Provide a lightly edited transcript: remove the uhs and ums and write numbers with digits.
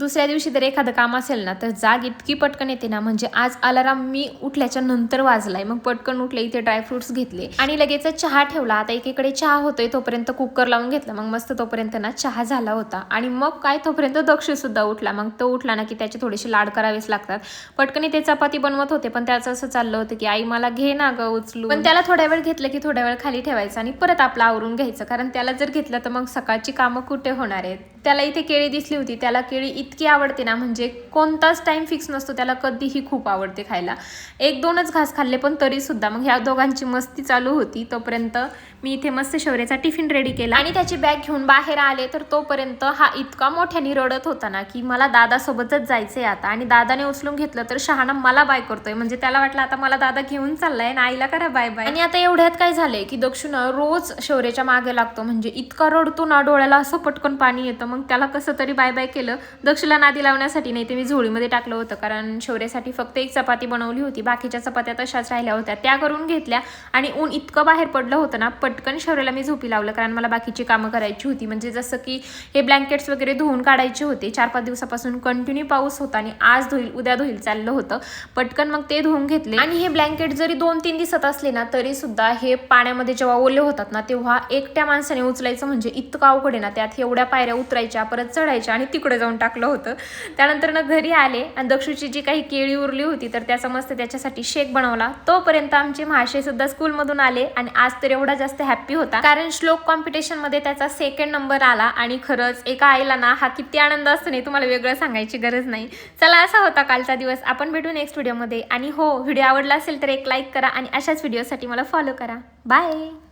दुसऱ्या दिवशी जर एखादं काम असेल ना तर जाग इतकी पटकन येते ना, म्हणजे आज अलाराम मी उठल्याच्या नंतर वाजलाय, मग पटकन उठले, इथे ड्रायफ्रुट्स घेतले आणि लगेच चहा ठेवला. आता एकीकडे चहा होतोय तोपर्यंत कुकर लावून घेतला, मग मस्त तोपर्यंत ना चहा झाला होता. आणि मग काय तोपर्यंत दक्ष सुद्धा उठला. मग तो उठला ना की त्याचे थोडेसे लाड करावेच लागतात. पटकन ते चपाती बनवत होते, पण त्याचं असं चाललं होतं की आई मला घे ना ग उचलू, पण त्याला थोड्या वेळ घेतलं की थोड्या वेळ खाली ठेवायचं आणि परत आपलं आवरून घ्यायचं, कारण त्याला जर घेतलं तर मग सकाळची कामं कुठे होणार आहेत. त्याला इथे केळी दिसली होती, त्याला केळी इतकी आवडते ना, म्हणजे कोणताच टाइम फिक्स नसतो, त्याला कधीही खूप आवडते खायला. 1-2च घास खाल्ले, पण तरी सुद्धा मग ह्या दोघांची मस्ती चालू होती. तोपर्यंत मी इथे मस्त शौर्याचा टिफिन रेडी केला आणि त्याची बॅग घेऊन बाहेर आले. तर तोपर्यंत हा इतका मोठ्याने रडत होता ना की मला दादासोबतच जायचंय आता, आणि दादाने उचलून घेतलं तर शहाणा मला बाय करतोय, म्हणजे त्याला वाटलं आता मला दादा घेऊन चाललाय ना, आईला करा बाय बाय. आणि आता एवढ्यात काय झालंय की दक्षिण रोज शौर्याच्या मागे लागतो, म्हणजे इतका रडतो ना, डोळ्याला असं पटकन पाणी येतं. मग त्याला कसं तरी बाय बाय केलं. दक्षला नादी लावण्यासाठी, नाही ते मी झोळीमध्ये टाकलं होतं, कारण शौर्यासाठी फक्त एक चपाती बनवली होती, बाकीच्या चपात्या तशाच राहिल्या होत्या, त्या करून घेतल्या. आणि ऊन इतकं बाहेर पडलं होतं ना, पटकन शौर्याला मी झोपी लावलं, कारण मला बाकीची कामं करायची होती. म्हणजे जसं की हे ब्लँकेट्स वगैरे धुवून काढायचे होते. 4-5 दिवसापासून कंटिन्यू पाऊस होता आणि आज धुईल उद्या धुईल चाललं होतं. पटकन मग ते धुवून घेतले. आणि हे ब्लँकेट जरी 2-3 दिसत असले ना, तरी सुद्धा हे पाण्यामध्ये जेव्हा ओले होतात ना, तेव्हा एकट्या माणसाने उचलायचं म्हणजे इतकं अवघड आहे ना. त्यात एवढ्या पायऱ्या उतरायच्या, परत चढायच्या, आणि तिकडे जाऊन टाकलं होतं. त्यानंतर ना घरी आले आणि दक्षूची जी काही केळी उरली होती तर त्याचा मस्त त्याच्यासाठी शेक बनवला. तोपर्यंत आमचे महाशय सुद्धा स्कूलमधून आले आणि आज तर एवढा जास्त हॅप्पी होता, कारण श्लोक कॉम्पिटिशन मध्ये त्याचा 2nd नंबर आला. आणि खरंच एका आईला ना हा किती आनंद असतो नाही तुम्हाला वेगळं सांगायची गरज नाही. चला, असा होता कालचा दिवस. आपण भेटू नेक्स्ट व्हिडिओमध्ये. आणि हो, व्हिडिओ आवडला असेल तर एक लाईक करा आणि अशाच व्हिडिओसाठी मला फॉलो करा. बाय.